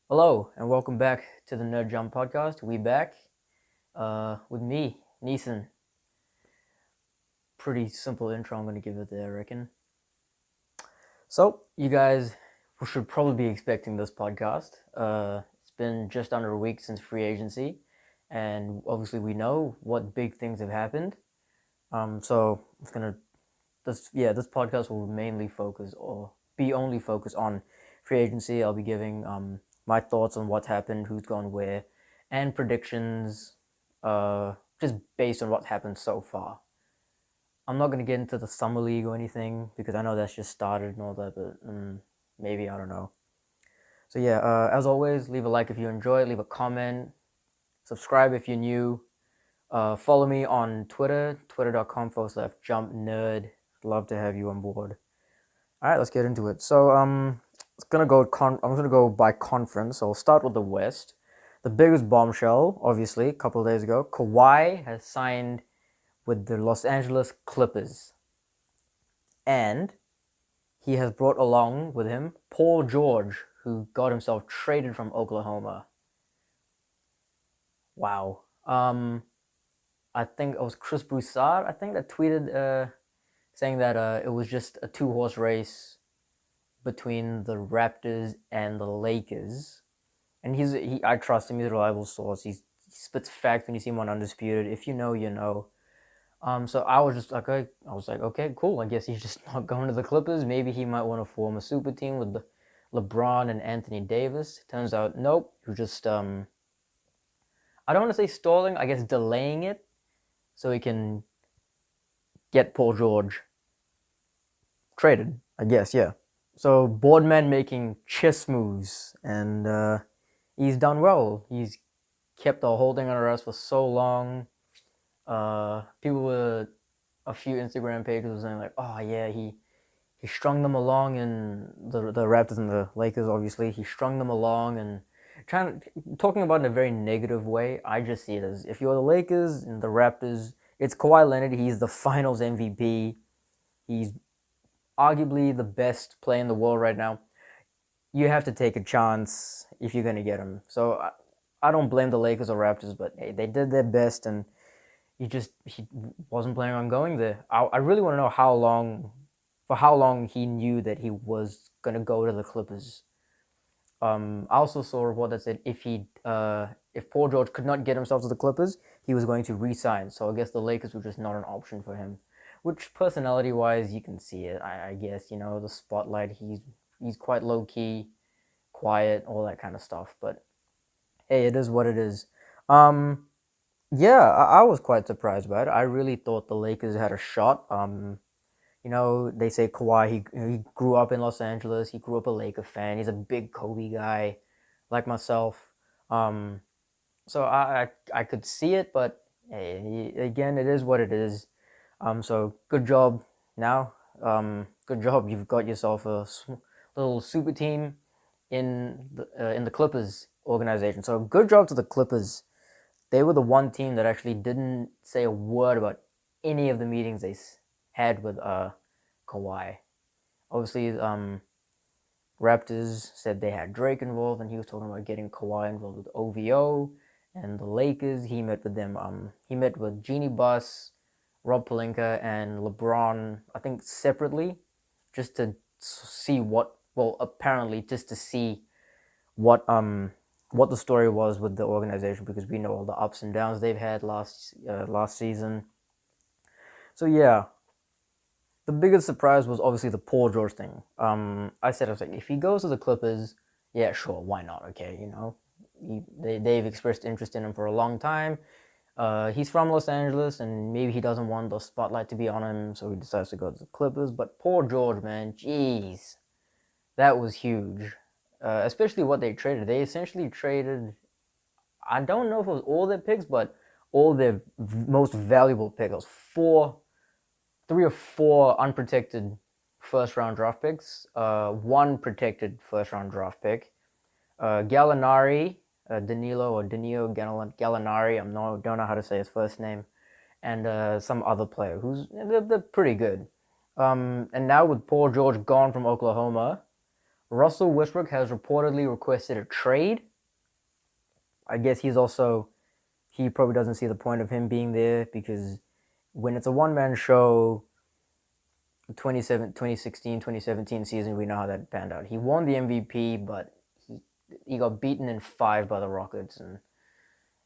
Hello and welcome back to the Nerd Jump podcast. We back with me, Neeson. Pretty simple intro. I'm gonna give it there, I reckon. So you guys should probably be expecting this podcast. It's been just under a week since free agency, and obviously we know what big things have happened. So it's gonna this podcast will mainly focus or be only focused on free agency. I'll be giving my thoughts on what's happened, who's gone where, and predictions, just based on what's happened so far. I'm not gonna get into the summer league or anything because I know that's just started and all that, but maybe I don't know. So yeah, as always, leave a like if you enjoy it, leave a comment, subscribe if you're new. Follow me on Twitter, twitter.com/jumpnerd. Love to have you on board. All right, let's get into it. So it's gonna go. I'm gonna go by conference. So I'll start with the West. The biggest bombshell, obviously, a couple of days ago, Kawhi has signed with the Los Angeles Clippers, and he has brought along with him Paul George, who got himself traded from Oklahoma. Wow. I think it was Chris Broussard. I think that tweeted saying that it was just a two-horse race between the Raptors and the Lakers. And I trust him. He's a reliable source. He spits facts when you see him on Undisputed. If you know, you know. So I was just like, okay, cool. I guess he's just not going to the Clippers. Maybe he might want to form a super team with LeBron and Anthony Davis. Turns out, nope. You're just I don't want to say stalling. I guess delaying it so he can get Paul George traded. I guess, yeah. So Boardman making chess moves, and he's done well. He's kept the whole thing under us for so long. People with a few Instagram pages were saying like, "Oh yeah, he strung them along," in the Raptors and the Lakers. Obviously, he strung them along and talking about it in a very negative way. I just see it as if you're the Lakers and the Raptors, it's Kawhi Leonard. He's the Finals MVP. He's arguably the best player in the world right now. You have to take a chance if you're gonna get him. So I don't blame the Lakers or Raptors, but hey, they did their best, and he wasn't planning on going there. I really want to know how long he knew that he was gonna go to the Clippers. I also saw a report that said if Paul George could not get himself to the Clippers, he was going to resign. So I guess the Lakers were just not an option for him. Which personality wise, you can see it. I guess the spotlight. He's quite low key, quiet, all that kind of stuff. But hey, it is what it is. Um, yeah, I was quite surprised by it. I really thought the Lakers had a shot. They say Kawhi, he grew up in Los Angeles. He grew up a Laker fan. He's a big Kobe guy, like myself. Um, so I could see it, but hey, again, it is what it is. So good job now. Good job. You've got yourself a little super team in the Clippers organization. So good job to the Clippers. They were the one team that actually didn't say a word about any of the meetings they had with Kawhi. Obviously, Raptors said they had Drake involved, and he was talking about getting Kawhi involved with OVO. And the Lakers, he met with them. He met with Jeannie Buss, Rob Pelinka, and LeBron. I think separately, just to see what. Well, apparently, just to see what the story was with the organization, because we know all the ups and downs they've had last season. So yeah, the biggest surprise was obviously the Paul George thing. I was like, if he goes to the Clippers, yeah, sure, why not? Okay, they've expressed interest in him for a long time. He's from Los Angeles, and maybe he doesn't want the spotlight to be on him, so he decides to go to the Clippers. But Paul George, man, jeez, that was huge. Especially what they traded. They essentially traded, I don't know if it was all their picks, but all their most valuable picks. It was 3 or 4 unprotected first round draft picks, one protected first round draft pick, Gallinari, Danilo or Danilo Gallinari. Don't know how to say his first name, and some other player they're pretty good. And now with Paul George gone from Oklahoma, Russell Westbrook has reportedly requested a trade. I guess he probably doesn't see the point of him being there because when it's a one-man show, 2016, 2017 season, we know how that panned out. He won the MVP, but he got beaten in 5 by the Rockets, and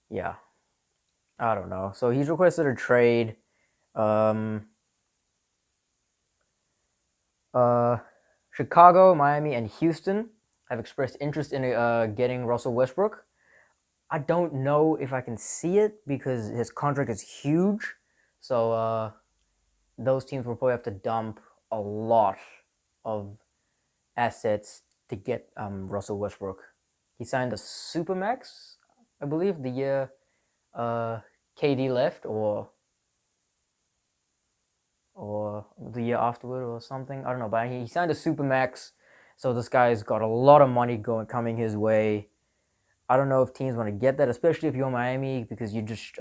yeah, I don't know. So he's requested a trade. Um, Chicago, Miami, and Houston have expressed interest in getting Russell Westbrook. I don't know if I can see it because his contract is huge. So those teams will probably have to dump a lot of assets to get Russell Westbrook. He signed a supermax, I believe, the year KD left, or the year afterward, or something. I don't know, but he signed a supermax, so this guy's got a lot of money coming his way. I don't know if teams want to get that, especially if you're Miami, because you just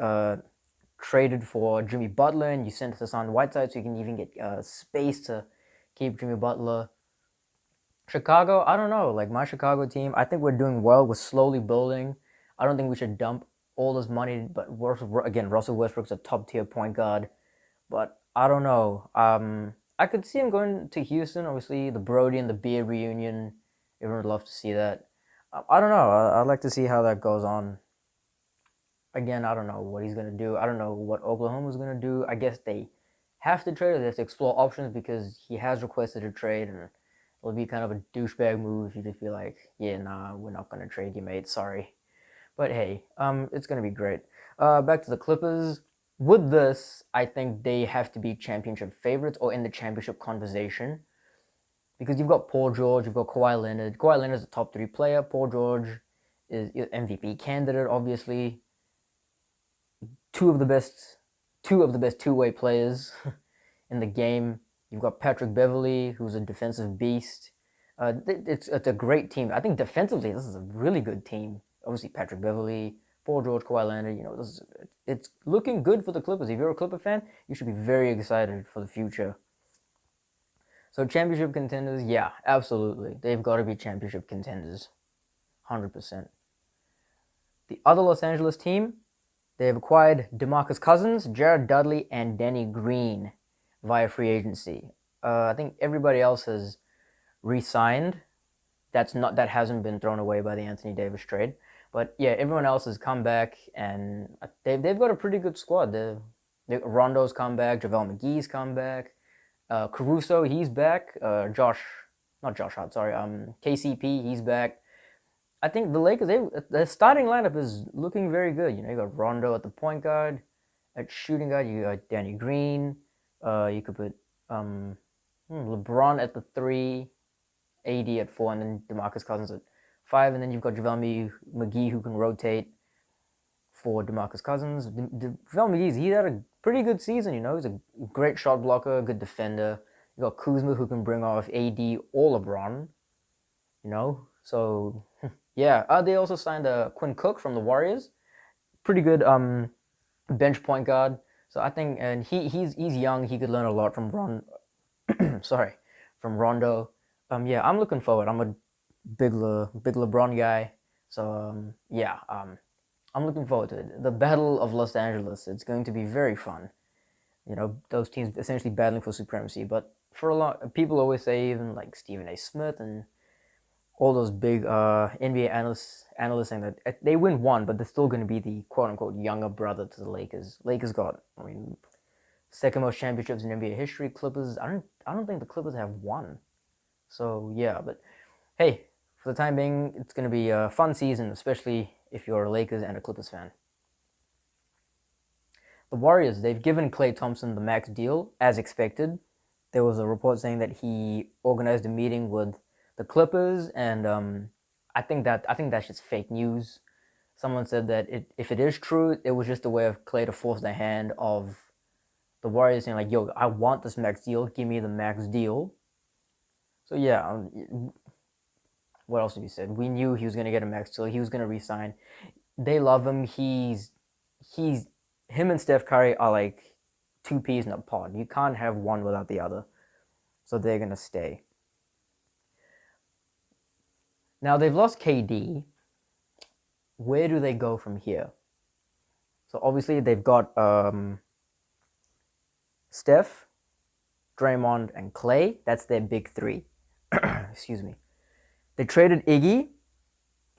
traded for Jimmy Butler and you sent Hassan Whiteside, so you can even get space to keep Jimmy Butler. Chicago, I don't know. Like my Chicago team, I think we're doing well. We're slowly building. I don't think we should dump all this money. But again, Russell Westbrook's a top tier point guard. But I don't know. I could see him going to Houston. Obviously, the Brody and the Beard reunion. Everyone would love to see that. I don't know. I'd like to see how that goes on. Again, I don't know what he's gonna do. I don't know what Oklahoma's gonna do. I guess they have to trade or they have to explore options because he has requested a trade, and it'll be kind of a douchebag move if you just be like, yeah, nah, we're not gonna trade you, mate. Sorry. But hey, it's gonna be great. Back to the Clippers. With this, I think they have to be championship favorites or in the championship conversation because you've got Paul George, you've got Kawhi Leonard. Kawhi Leonard's a top 3 player. Paul George is MVP candidate, obviously. Two of the best two-way players in the game. You've got Patrick Beverley, who's a defensive beast. It's a great team. I think defensively, this is a really good team. Obviously, Patrick Beverley, Paul George, Kawhi Leonard. It's looking good for the Clippers. If you're a Clipper fan, you should be very excited for the future. So championship contenders, yeah, absolutely. They've got to be championship contenders, 100%. The other Los Angeles team, they have acquired DeMarcus Cousins, Jared Dudley, and Danny Green via free agency. I think everybody else has re-signed. That hasn't been thrown away by the Anthony Davis trade. But yeah, everyone else has come back, and they've got a pretty good squad. Rondo's come back, JaVale McGee's come back, Caruso, he's back. Josh Hart, sorry. KCP, he's back. I think the Lakers, the starting lineup is looking very good. You got Rondo at the point guard, at shooting guard. You got Danny Green. You could put LeBron at the 3, AD at 4, and then DeMarcus Cousins at 5, and then you've got JaVale McGee who can rotate for DeMarcus Cousins. JaVale McGee, he had a pretty good season. He's a great shot blocker, good defender. You got Kuzma who can bring off AD or LeBron. So. Yeah, they also signed Quinn Cook from the Warriors. Pretty good bench point guard. So I think, and he's young. He could learn a lot from from Rondo. Yeah, I'm looking forward. I'm a big LeBron guy. So yeah, I'm looking forward to it. The Battle of Los Angeles. It's going to be very fun. Those teams essentially battling for supremacy. But for a lot, people always say, even like Stephen A. Smith and all those big NBA analysts saying that they win one, but they're still going to be the quote-unquote younger brother to the Lakers. Lakers got, second most championships in NBA history. Clippers, I don't think the Clippers have one. So yeah, but hey, for the time being, it's going to be a fun season, especially if you're a Lakers and a Clippers fan. The Warriors, they've given Klay Thompson the max deal as expected. There was a report saying that he organized a meeting with the Clippers, and I think that's just fake news. Someone said that if it is true, it was just a way of Klay to force the hand of the Warriors, saying like, "Yo, I want this max deal. Give me the max deal." So yeah, what else have you said? We knew he was gonna get a max deal. He was gonna resign. They love him. Him and Steph Curry are like two peas in a pod. You can't have one without the other. So they're gonna stay. Now they've lost KD. Where do they go from here? So obviously they've got Steph, Draymond, and Clay. That's their big three. Excuse me. They traded Iggy.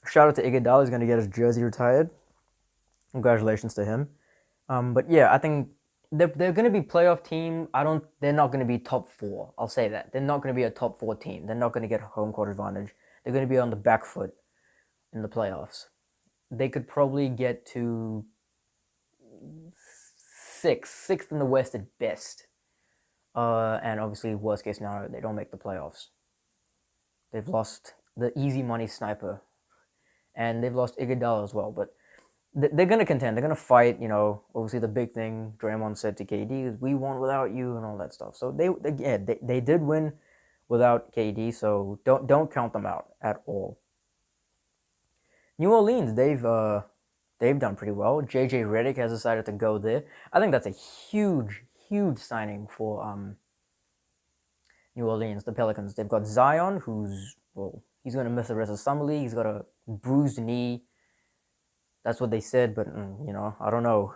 Shout out to Iguodala. He's going to get his jersey retired. Congratulations to him. But yeah, I think they're going to be playoff team. They're not going to be top 4. I'll say that. They're not going to be a top 4 team. They're not going to get home court advantage. They're going to be on the back foot in the playoffs. They could probably get to sixth in the West at best. And obviously, worst case scenario, they don't make the playoffs. They've lost the easy money sniper, and they've lost Iguodala as well. But they're going to contend. They're going to fight. Obviously, the big thing Draymond said to KD is, "We won without you," and all that stuff. So they did win without KD. So don't count them out at all. New Orleans, they've done pretty well. JJ Redick has decided to go there. I think that's a huge signing for New Orleans, the Pelicans. They've got Zion, he's going to miss the rest of summer league. He's got a bruised knee. That's what they said, but I don't know.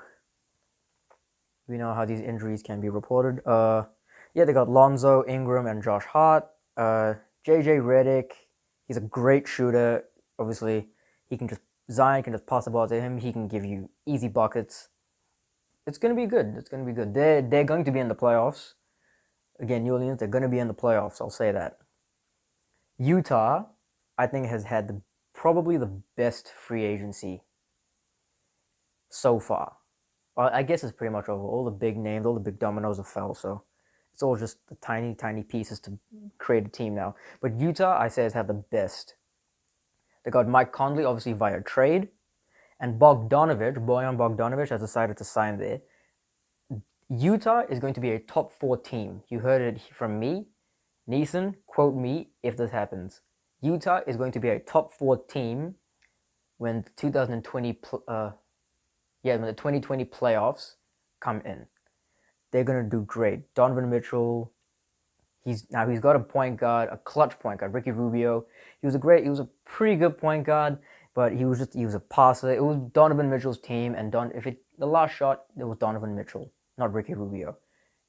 We know how these injuries can be reported. They got Lonzo, Ingram, and Josh Hart. JJ Redick, he's a great shooter. Obviously, Zion can just pass the ball to him. He can give you easy buckets. It's going to be good. They're going to be in the playoffs. Again, New Orleans, they're going to be in the playoffs. I'll say that. Utah, I think, has had probably the best free agency so far. Well, I guess it's pretty much over. All the big names, all the big dominoes have fell, so it's all just the tiny pieces to create a team now. But Utah, I say, has had the best. They got Mike Conley, obviously, via trade. And Bojan Bogdanovic, has decided to sign there. Utah is going to be a top 4 team. You heard it from me. Neeson, quote me if this happens. Utah is going to be a top 4 team when the 2020 playoffs come in. They're going to do great. Donovan Mitchell, he's got a point guard, a clutch point guard, Ricky Rubio. He was a pretty good point guard, but he was a passer. It was Donovan Mitchell's team, and the last shot, it was Donovan Mitchell, not Ricky Rubio.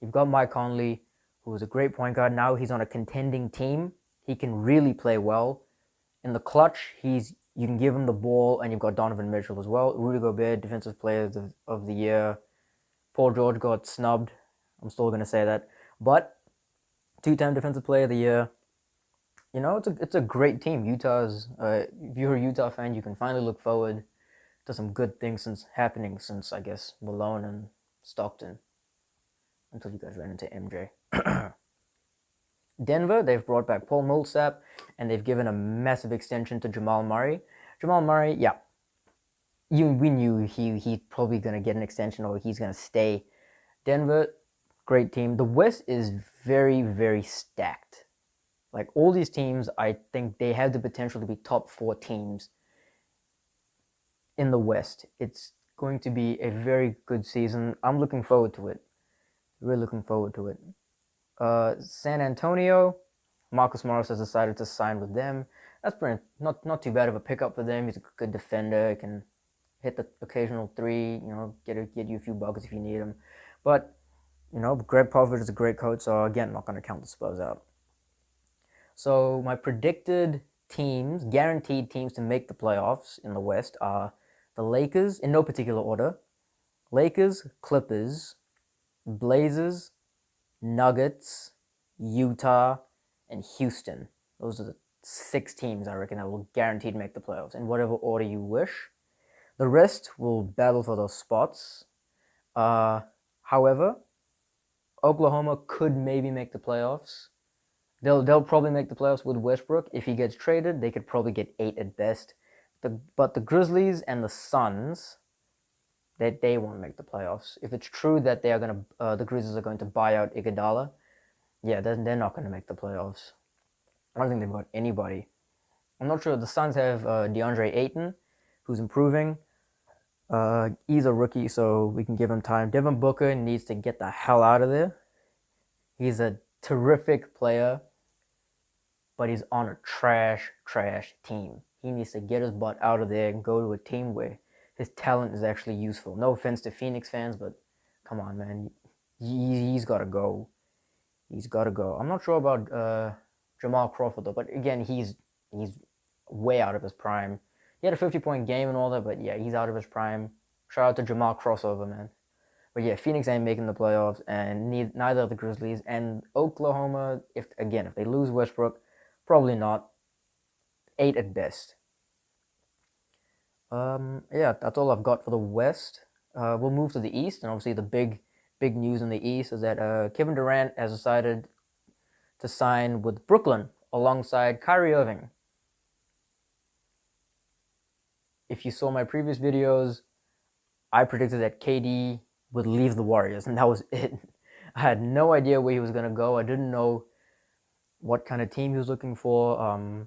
You've got Mike Conley, who was a great point guard. Now he's on a contending team. He can really play well. In the clutch, you can give him the ball, and you've got Donovan Mitchell as well. Rudy Gobert, Defensive Player of the Year. Paul George got snubbed. I'm still going to say that. But 2-time Defensive Player of the Year. It's a great team. Utah's. If you're a Utah fan, you can finally look forward to some good things since I guess Malone and Stockton. Until you guys ran into MJ. Denver, they've brought back Paul Millsap, and they've given a massive extension to Jamal Murray. Jamal Murray, yeah, we knew he's probably going to get an extension or he's going to stay. Denver, great team. The West is very, very stacked. Like, all these teams, I think they have the potential to be top 4 teams in the West. It's going to be a very good season. I'm looking forward to it. Really looking forward to it. San Antonio, Marcus Morris has decided to sign with them. That's not too bad of a pickup for them. He's a good defender. He can hit the occasional 3. Get you a few buckets if you need him. But Greg Popovich is a great coach. So again, not going to count the Spurs out. So my predicted teams, guaranteed teams to make the playoffs in the West are the Lakers, in no particular order. Lakers, Clippers, Blazers, Nuggets, Utah, and Houston. Those are the 6 teams I reckon that will guaranteed make the playoffs, in whatever order you wish. The rest will battle for those spots. However, Oklahoma could maybe make the playoffs. They'll probably make the playoffs with Westbrook. If he gets traded, they could probably get 8 at best. But the Grizzlies and the Suns, they won't make the playoffs. If it's true that the Grizzlies are going to buy out Iguodala, yeah, they're not going to make the playoffs. I don't think they've got anybody. I'm not sure. The Suns have DeAndre Ayton, who's improving. He's a rookie, so we can give him time. Devin Booker needs to get the hell out of there. He's a terrific player. but he's on a trash team. He needs to get his butt out of there and go to a team where his talent is actually useful. No offense to Phoenix fans, but come on, man. He's got to go. He's got to go. I'm not sure about Jamal Crawford, though, but again, he's way out of his prime. He had a 50-point game and all that, but yeah, he's out of his prime. Shout out to Jamal Crossover, man. But yeah, Phoenix ain't making the playoffs, and neither of the Grizzlies. And Oklahoma, if they lose Westbrook, probably not. 8 at best. Yeah, that's all I've got for the West. We'll move to the East, and obviously the big news in the East is that Kevin Durant has decided to sign with Brooklyn alongside Kyrie Irving. If you saw my previous videos, I predicted that KD would leave the Warriors, and that was it. I had no idea where he was going to go. I didn't know what kind of team he was looking for.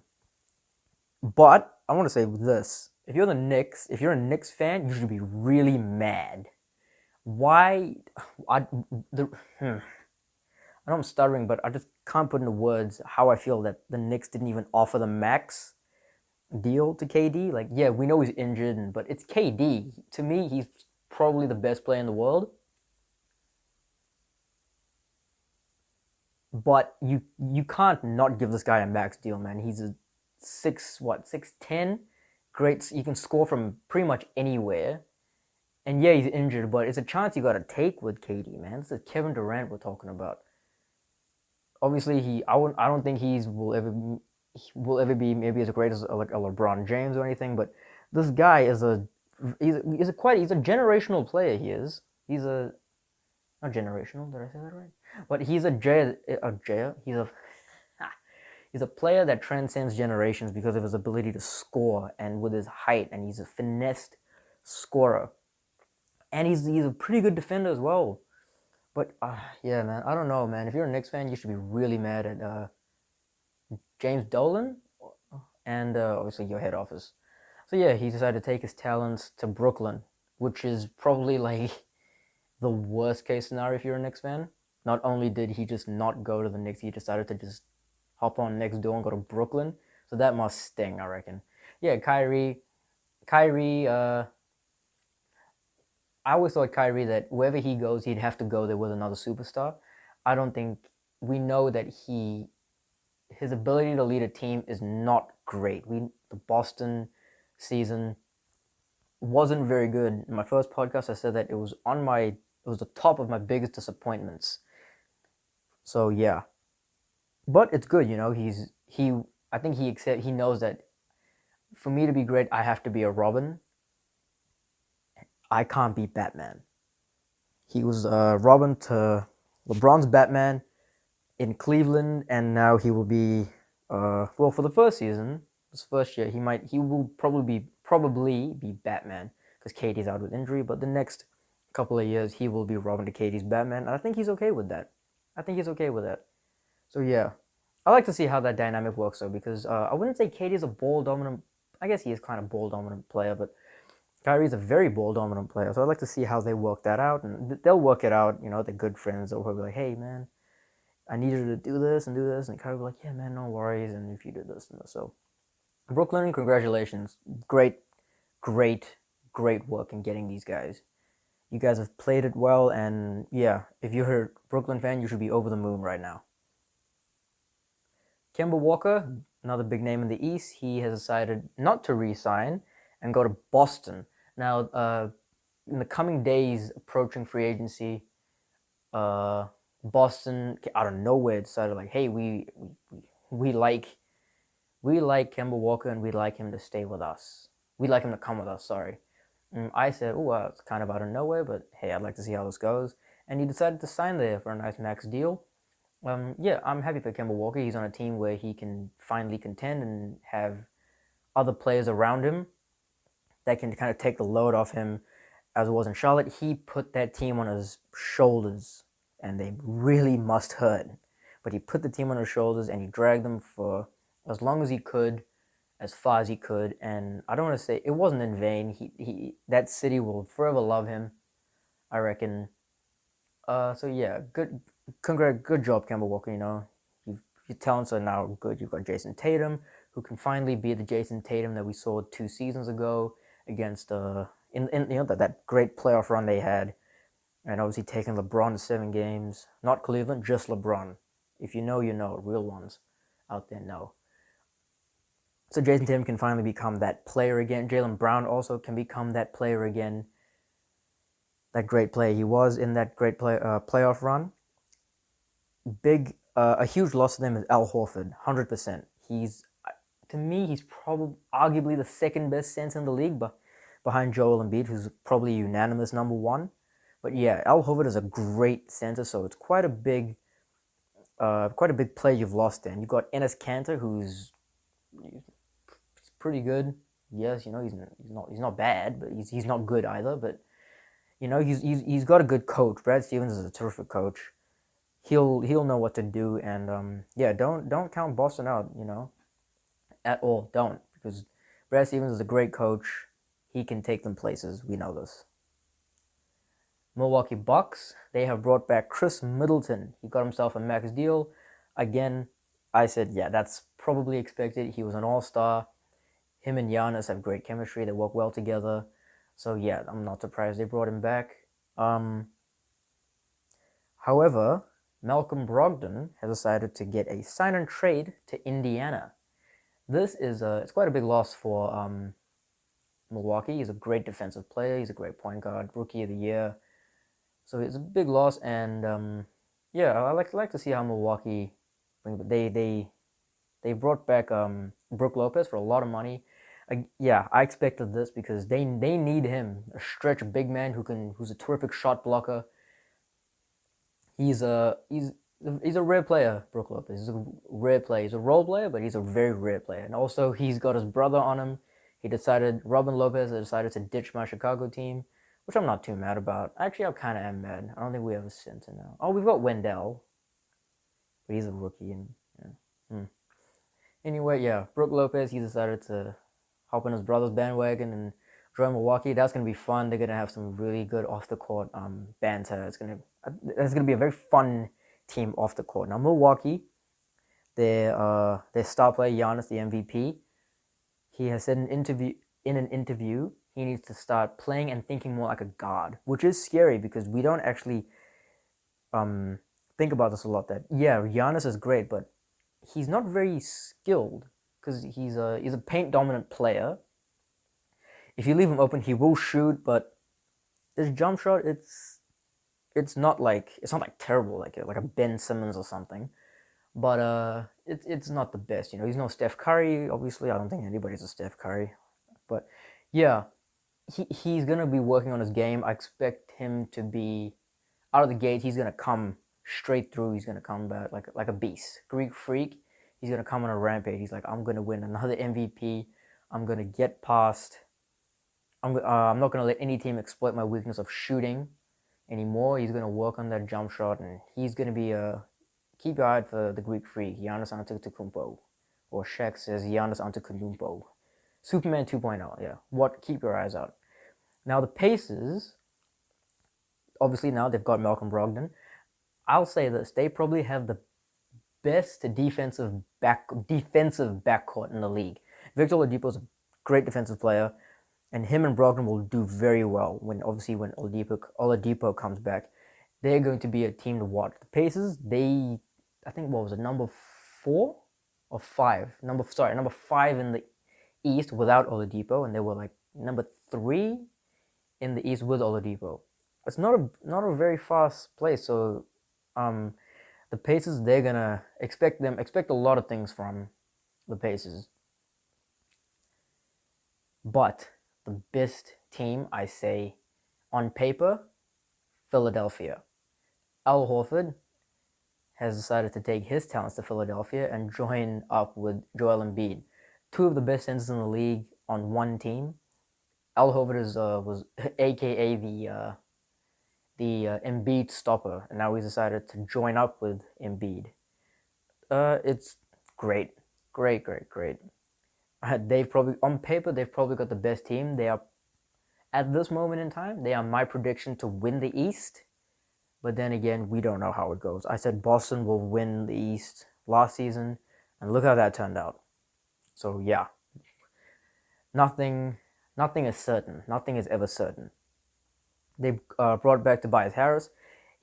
But I want to say this. If you're a Knicks fan, you should be really mad. Why? I know I'm stuttering, but I just can't put into words how I feel that the Knicks didn't even offer the max deal to KD. Like, yeah, we know he's injured, but it's KD. To me, he's probably the best player in the world. But you can't not give this guy a max deal, man. He's a 6'10", great. He can score from pretty much anywhere. And yeah, he's injured, but it's a chance you got to take with KD, man. This is Kevin Durant we're talking about. Obviously, I don't think will ever be maybe as great as like a LeBron James or anything. But this guy is he's a generational player. He's a not generational. Did I say that right? But he's he's a player that transcends generations because of his ability to score and with his height, and he's a finessed scorer. And he's a pretty good defender as well. But yeah, man, I don't know, man. If you're a Knicks fan, you should be really mad at James Dolan and obviously your head office. So yeah, he decided to take his talents to Brooklyn, which is probably like the worst case scenario if you're a Knicks fan. Not only did he just not go to the Knicks, he decided to just hop on next door and go to Brooklyn. So that must sting, I reckon. Yeah, Kyrie. I always thought Kyrie that wherever he goes, he'd have to go there with another superstar. I don't think we know that his ability to lead a team is not great. The Boston season wasn't very good. In my first podcast, I said that it was the top of my biggest disappointments. So yeah, but it's good, you know. I think he knows that for me to be great, I have to be a Robin. I can't be Batman. He was Robin to LeBron's Batman in Cleveland, and now he will be for the first season, this first year, he will probably be Batman because KD's out with injury. But the next couple of years, he will be Robin to KD's Batman, and I think he's okay with that. So yeah, I like to see how that dynamic works though, because I wouldn't say KD is a ball dominant. I guess he is kind of ball dominant player, but Kyrie's a very ball dominant player. So I'd like to see how they work that out, and they'll work it out. You know, they're good friends. They'll probably be like, "Hey, man, I need you to do this, and Kyrie will be like, "Yeah, man, no worries." And if you do this and this, so Brooklyn, congratulations, great work in getting these guys. You guys have played it well, and yeah, if you're a Brooklyn fan, you should be over the moon right now. Kemba Walker, another big name in the East, he has decided not to re-sign and go to Boston. Now, in the coming days, approaching free agency, Boston out of nowhere decided like, hey, we like Kemba Walker and we'd like him to stay with us. We'd like him to come with us. Sorry. I said, it's kind of out of nowhere, but hey, I'd like to see how this goes. And he decided to sign there for a nice max deal. Yeah, I'm happy for Kemba Walker. He's on a team where he can finally contend and have other players around him that can kind of take the load off him. As it was in Charlotte, he put that team on his shoulders, and they really must hurt. But he put the team on his shoulders, and he dragged them for as long as he could, as far as he could. And I don't want to say it wasn't in vain. He that city will forever love him, I reckon. So yeah, good job, Kemba Walker. You know, you've His talents are now good. You've got Jason Tatum, who can finally be the Jason Tatum that we saw 2 seasons ago against in that great playoff run they had, and obviously taking LeBron to 7 games. Not Cleveland, just LeBron. If you know, you know. Real ones out there know. So Jason Tatum can finally become that player again. Jaylen Brown also can become that player again. That great player he was in that great playoff run. A huge loss to them is Al Horford, 100%. To me, he's probably arguably the second best center in the league, but behind Joel Embiid, who's probably unanimous number one. But yeah, Al Horford is a great center, so it's quite a big play you've lost. Then you've got Enes Kanter, who's pretty good. Yes, he's not bad, but he's not good either. But he's got a good coach. Brad Stevens is a terrific coach. He'll know what to do, and yeah, don't count Boston out, at all. Don't, because Brad Stevens is a great coach. He can take them places. We know this. Milwaukee Bucks, they have brought back Chris Middleton. He got himself a max deal. Again, I said, yeah, that's probably expected. He was an all-star. Him and Giannis have great chemistry. They work well together. So yeah, I'm not surprised they brought him back. However, Malcolm Brogdon has decided to get a sign and trade to Indiana. This is it's quite a big loss for Milwaukee. He's a great defensive player. He's a great point guard, rookie of the year. So it's a big loss, and yeah, I like to see how Milwaukee they brought back Brook Lopez for a lot of money. Yeah, I expected this because they need him, a stretch big man who's a terrific shot blocker. He's a rare player, Brook Lopez. He's a rare player. He's a role player, but he's a very rare player. And also, he's got his brother on him. Robin Lopez decided to ditch my Chicago team, which I'm not too mad about. Actually, I kind of am mad. I don't think we have a center now. Oh, we've got Wendell, but he's a rookie. And yeah. Anyway, yeah, Brook Lopez, he decided to hop on his brother's bandwagon and join Milwaukee. That's gonna be fun. They're gonna have some really good off the court banter. It's gonna be a very fun team off the court. Now Milwaukee, their star player Giannis, the MVP, he has said in an interview he needs to start playing and thinking more like a guard, which is scary because we don't actually think about this a lot. That yeah, Giannis is great, but he's not very skilled because he's a paint dominant player. If you leave him open, he will shoot, but his jump shot it's not like terrible like a Ben Simmons or something, but it's not the best. He's no Steph Curry. Obviously, I don't think anybody's a Steph Curry, but yeah, he's gonna be working on his game. I expect him to be out of the gate. He's gonna come straight through. He's gonna come back like a beast, Greek freak. He's gonna come on a rampage. He's like, I'm gonna win another MVP. I'm gonna get past. I'm not gonna let any team exploit my weakness of shooting anymore. He's gonna work on that jump shot, and he's gonna be a key guard for the Greek freak, Giannis Antetokounmpo, or Shaq says Giannis Antetokounmpo, Superman 2.0. Yeah, keep your eyes out. Now the Pacers, obviously now they've got Malcolm Brogdon. I'll say this: they probably have the best defensive backcourt in the league. Victor Oladipo is a great defensive player, and him and Brogdon will do very well when Oladipo comes back. They're going to be a team to watch. The Pacers, I think what was it, number 4 or 5? Number 5 in the East without Oladipo, and they were like number 3 in the East with Oladipo. It's not a very fast place, so the Pacers, they're gonna expect a lot of things from the Pacers. But the best team, I say, on paper, Philadelphia. Al Horford has decided to take his talents to Philadelphia and join up with Joel Embiid, 2 of the best centers in the league on one team. Al Horford was AKA the Embiid stopper, and now he's decided to join up with Embiid. It's great. They've probably got the best team. They are, at this moment in time, they are my prediction to win the East. But then again, we don't know how it goes. I said Boston will win the East last season, and look how that turned out. So yeah, nothing is certain. Nothing is ever certain. They brought back Tobias Harris.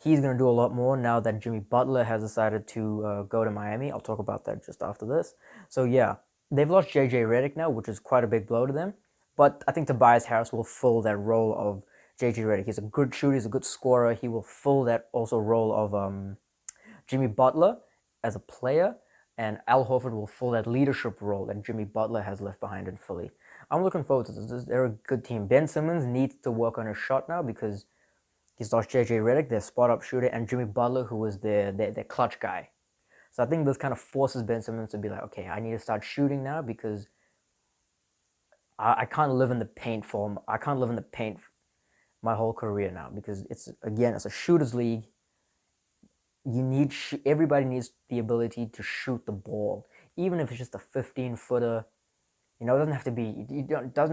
He's going to do a lot more now that Jimmy Butler has decided to go to Miami. I'll talk about that just after this. So yeah, they've lost JJ Redick now, which is quite a big blow to them. But I think Tobias Harris will fill that role of JJ Redick. He's a good shooter. He's a good scorer. He will fill that also role of Jimmy Butler as a player, and Al Horford will fill that leadership role that Jimmy Butler has left behind in Philly. I'm looking forward to this. They're a good team. Ben Simmons needs to work on his shot now because he's lost JJ Redick, their spot-up shooter, and Jimmy Butler, who was their clutch guy. So I think this kind of forces Ben Simmons to be like, okay, I need to start shooting now because I can't live in the paint my whole career now because it's a shooter's league. You need everybody needs the ability to shoot the ball, even if it's just a 15-footer. It doesn't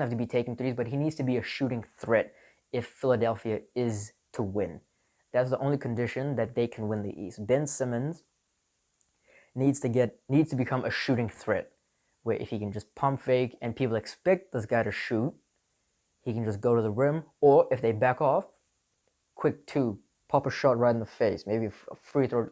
have to be taking threes, but he needs to be a shooting threat if Philadelphia is to win. That's the only condition that they can win the East. Ben Simmons needs to become a shooting threat, where if he can just pump fake and people expect this guy to shoot, he can just go to the rim, or if they back off, quick two, pop a shot right in the face, maybe a free throw,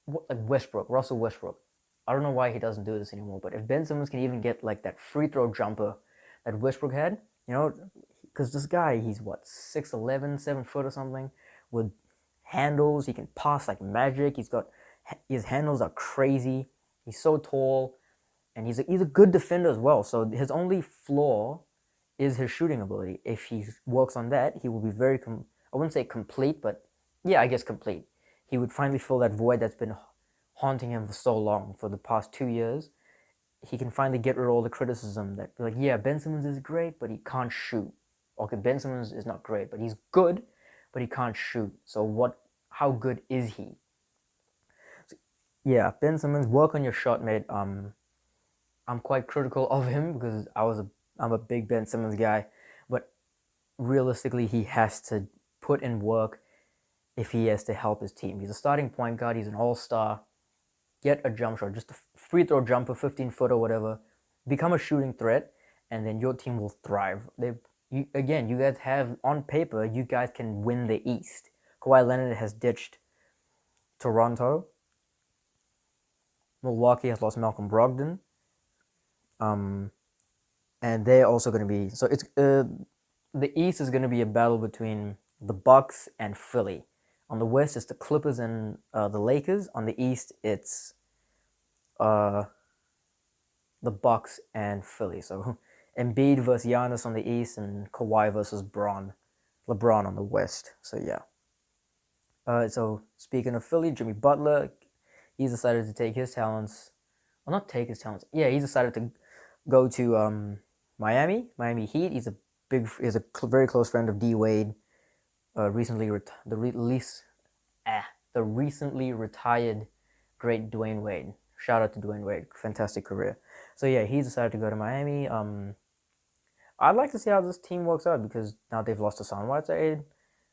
like Russell Westbrook. I don't know why he doesn't do this anymore, but if Ben Simmons can even get like that free throw jumper that Westbrook had, because this guy, he's what, 6'11", 7 foot or something, with handles, he can pass like magic, his handles are crazy, he's so tall, and he's a good defender as well, so his only flaw is his shooting ability. If he works on that, he will be very, I wouldn't say complete, but yeah, I guess complete. He would finally fill that void that's been haunting him for so long, for the past 2 years. He can finally get rid of all the criticism that, like, yeah, Ben Simmons is great, but he can't shoot. Okay, Ben Simmons is not great, but he's good, but he can't shoot. So how good is he? So, yeah, Ben Simmons, work on your shot, mate. I'm quite critical of him because I'm a big Ben Simmons guy, but realistically, he has to put in work if he has to help his team. He's a starting point guard. He's an all-star. Get a jump shot, just a free throw jumper, 15-foot or whatever. Become a shooting threat, and then your team will thrive. You guys have, on paper, you guys can win the East. Kawhi Leonard has ditched Toronto. Milwaukee has lost Malcolm Brogdon. And they're also going to be, so it's the East is going to be a battle between the Bucks and Philly. On the West, it's the Clippers and the Lakers. On the East, it's the Bucks and Philly. So Embiid versus Giannis on the East, and Kawhi versus LeBron on the West. So yeah. So speaking of Philly, Jimmy Butler, he's decided to take his talents. Well, not take his talents. Yeah, he's decided to go to Miami Heat. He's a very close friend of D Wade. The recently retired great Dwayne Wade. Shout out to Dwayne Wade, fantastic career. So yeah, he's decided to go to Miami. I'd like to see how this team works out because now they've lost Hassan Whiteside.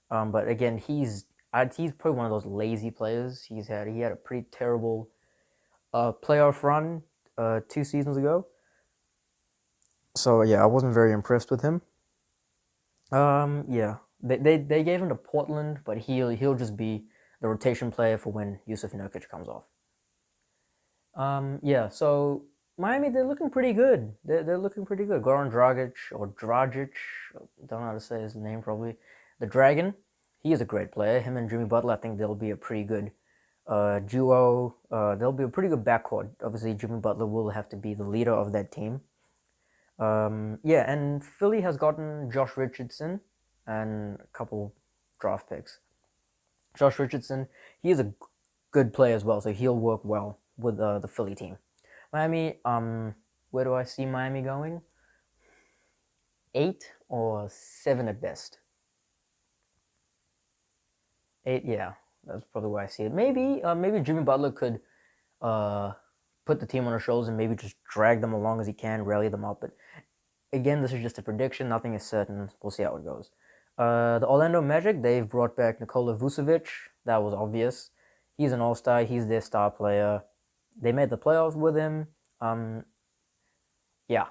But again, he's probably one of those lazy players. He had a pretty terrible playoff run 2 seasons ago. So yeah, I wasn't very impressed with him. Yeah, they gave him to Portland, but he'll just be the rotation player for when Yusuf Nurkic comes off. Yeah, so Miami, they're looking pretty good. They're looking pretty good. Goran Dragic, don't know how to say his name probably. The Dragon, he is a great player. Him and Jimmy Butler, I think they'll be a pretty good duo. They'll be a pretty good backcourt. Obviously, Jimmy Butler will have to be the leader of that team. Yeah, and Philly has gotten Josh Richardson and a couple draft picks. Josh Richardson, he is a good player as well, so he'll work well with the Philly team. Miami, where do I see Miami going? 8 or 7 at best. 8, yeah, that's probably where I see it. Maybe Jimmy Butler could put the team on his shoulders and maybe just drag them along as he can, rally them up. But again, this is just a prediction. Nothing is certain. We'll see how it goes. The Orlando Magic, they've brought back Nikola Vucevic. That was obvious. He's an all-star. He's their star player. They made the playoffs with him. Yeah,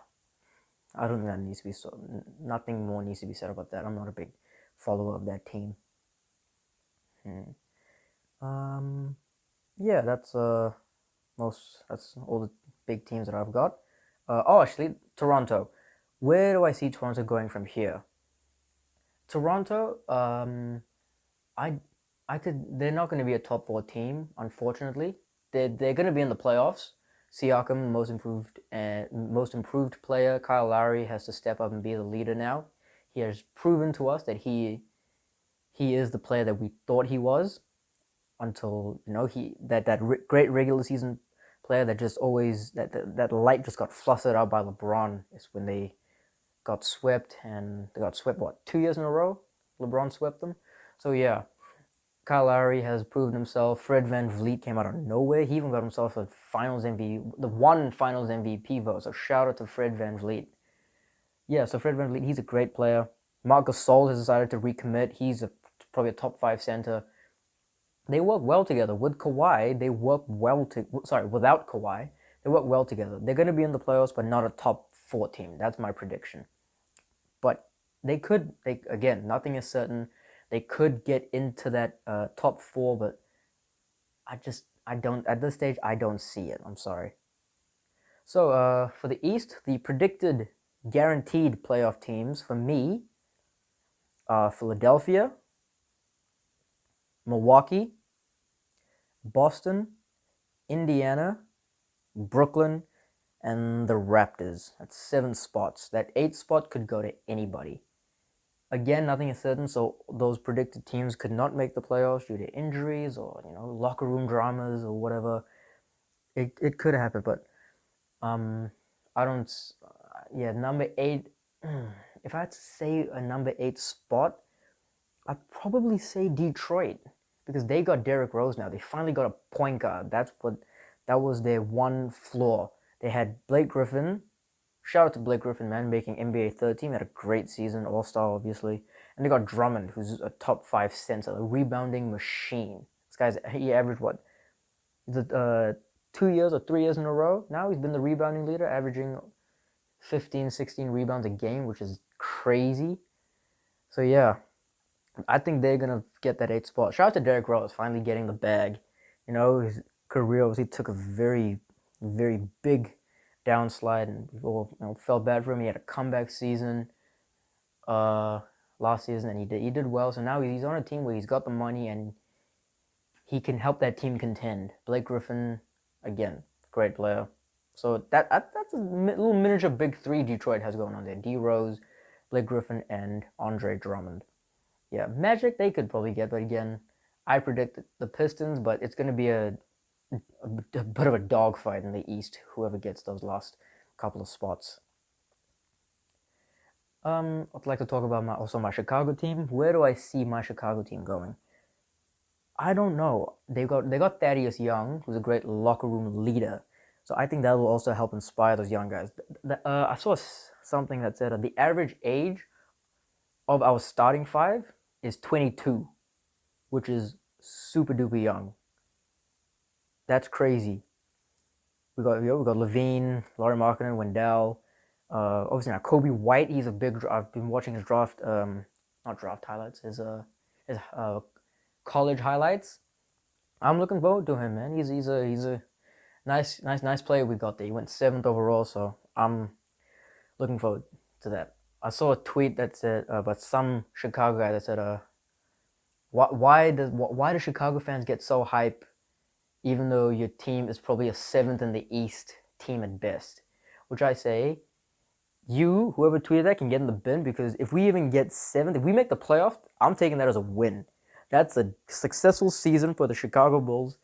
I don't think that needs to be so. Nothing more needs to be said about that. I'm not a big follower of that team. Yeah, that's that's all the big teams that I've got. Actually, Toronto. Where do I see Toronto going from here? Toronto, I I could. They're not going to be a top four team, unfortunately. They're going to be in the playoffs. Siakam, most improved player. Kyle Lowry has to step up and be the leader now. He has proven to us that he is the player that we thought he was until he great regular season player that just always that light just got flustered out by LeBron is when they got swept, and they got swept what 2 years in a row. LeBron swept them. So yeah, Kyle Lowry has proven himself. Fred VanVleet came out of nowhere. He even got himself a Finals MVP, the one Finals MVP vote. So shout out to Fred VanVleet. Yeah, so Fred VanVleet, he's a great player. Marc Gasol has decided to recommit. He's probably a top five center. They work well together. With Kawhi, they work well to. Sorry, without Kawhi, they work well together. They're going to be in the playoffs, but not a top four team. That's my prediction. But they could. They again, nothing is certain. They could get into that top four, but I don't at this stage. I don't see it. I'm sorry. So for the East, the predicted guaranteed playoff teams for me are Philadelphia, Milwaukee, Boston, Indiana, Brooklyn, and the Raptors. That's 7 spots. That 8th spot could go to anybody. Again, nothing is certain, so those predicted teams could not make the playoffs due to injuries or locker room dramas or whatever. It could happen, but I don't. Yeah, number 8. If I had to say a number 8 spot, I'd probably say Detroit because they got Derrick Rose now. They finally got a point guard. That was their one flaw. They had Blake Griffin. Shout out to Blake Griffin, man, making NBA third team. He had a great season, All Star, obviously. And they got Drummond, who's a top 5 center, a rebounding machine. He averaged what? Is it 2 years or 3 years in a row? Now he's been the rebounding leader, averaging 15, 16 rebounds a game, which is crazy. So yeah, I think they're gonna get that 8th spot. Shout out to Derrick Rose, finally getting the bag. His career he took a very, very big downslide, and people felt bad for him. He had a comeback season last season, and he did well. So now he's on a team where he's got the money and he can help that team contend. Blake Griffin, again, great player. So that's a little miniature big three Detroit has going on there: D Rose, Blake Griffin, and Andre Drummond. Yeah, Magic they could probably get, but again, I predict the Pistons, but it's going to be a bit of a dogfight in the East. Whoever gets those last couple of spots. I'd like to talk about my Chicago team. Where do I see my Chicago team going? I don't know. They got Thaddeus Young, who's a great locker room leader. So I think that will also help inspire those young guys. I saw something that said the average age of our starting 5 is 22, which is super duper young. That's crazy. We got Levine, Laurie Markkinen, Wendell. Obviously now Kobe White. He's a big. I've been watching his not draft highlights. His college highlights. I'm looking forward to him, man. He's a nice player we got there. He went 7th overall, so I'm looking forward to that. I saw a tweet that said about some Chicago guy that said why do Chicago fans get so hype even though your team is probably a 7th in the East team at best? Which I say, whoever tweeted that, can get in the bin, because if we even get 7th, if we make the playoffs, I'm taking that as a win. That's a successful season for the Chicago Bulls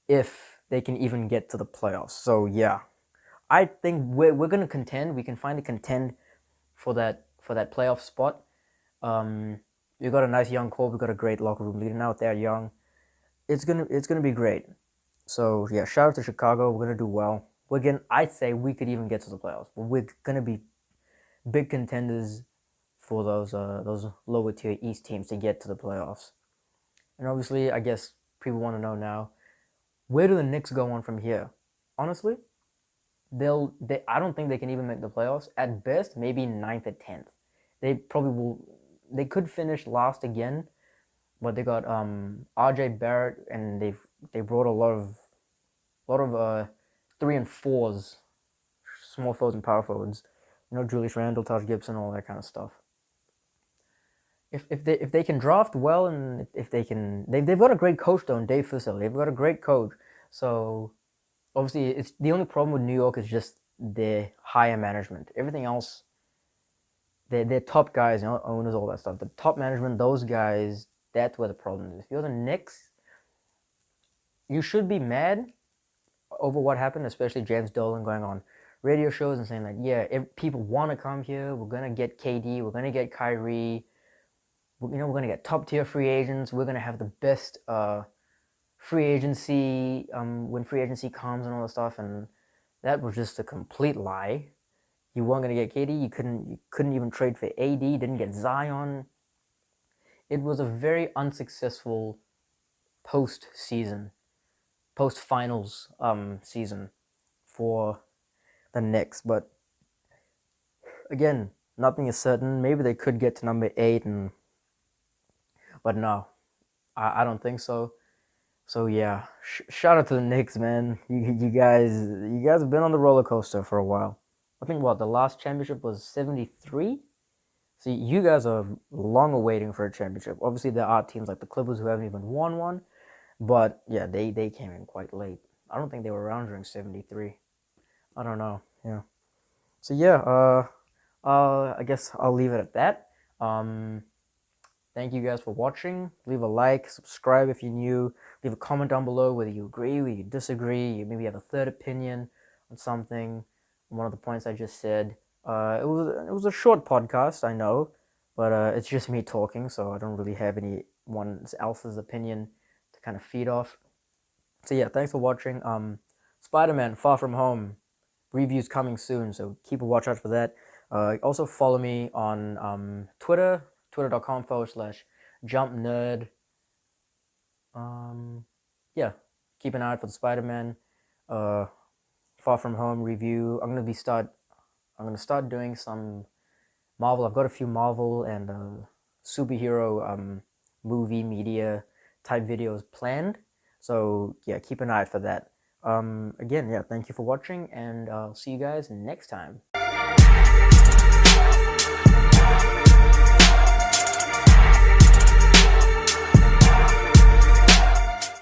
if they can even get to the playoffs. So yeah, I think we're going to contend. We can finally contend for that playoff spot. We've got a nice young core. We've got a great locker room leader now. They're young. It's gonna be great. So yeah, shout out to Chicago. We're gonna do well. I'd say we could even get to the playoffs, but we're gonna be big contenders for those lower tier East teams to get to the playoffs. And obviously, I guess people want to know now, Where do the Knicks go on from here? Honestly, I don't think they can even make the playoffs. At best, maybe ninth or 10th. They probably will. They could finish last again, but they got RJ Barrett, and they brought a lot of 3 and 4s, small forwards and power forwards. Julius Randle, Taj Gibson, all that kind of stuff. If they can draft well, and if they've got a great coach though, Dave Fussell. They've got a great coach. So obviously, it's the only problem with New York is just their higher management. Everything else, they're top guys, owners, all that stuff. The top management, those guys, that's where the problem is. If you're the Knicks, you should be mad over what happened, especially James Dolan going on radio shows and saying like, yeah, if people want to come here, we're gonna get KD, we're gonna get Kyrie, we're gonna get top tier free agents, we're gonna have the best free agency when free agency comes and all that stuff, and that was just a complete lie. You weren't gonna get KD, you couldn't even trade for AD, didn't get Zion. It was a very unsuccessful post-season, post-finals season for the Knicks. But again, nothing is certain. Maybe they could get to number 8, but no, I don't think so. So yeah, shout out to the Knicks, man. You guys have been on the roller coaster for a while. I think the last championship was 73. So you guys are long awaiting for a championship. Obviously, there are teams like the Clippers who haven't even won one, but yeah, they came in quite late. I don't think they were around during 73. I don't know. Yeah. So yeah, I guess I'll leave it at that. Thank you guys for watching. Leave a like, subscribe if you're new. Leave a comment down below whether you agree, whether you disagree. You maybe have a third opinion on something, one of the points I just said. It was a short podcast, I know, but it's just me talking, so I don't really have anyone else's opinion to kind of feed off. So yeah, thanks for watching. Spider-Man: Far From Home reviews coming soon, so keep a watch out for that. Also follow me on Twitter, twitter.com/jumpnerd. Yeah, keep an eye out for the Spider-Man Far From Home review. I'm gonna start doing some Marvel. I've got a few Marvel and superhero movie media type videos planned. So yeah, keep an eye out for that. Again, yeah, thank you for watching, and I'll see you guys next time.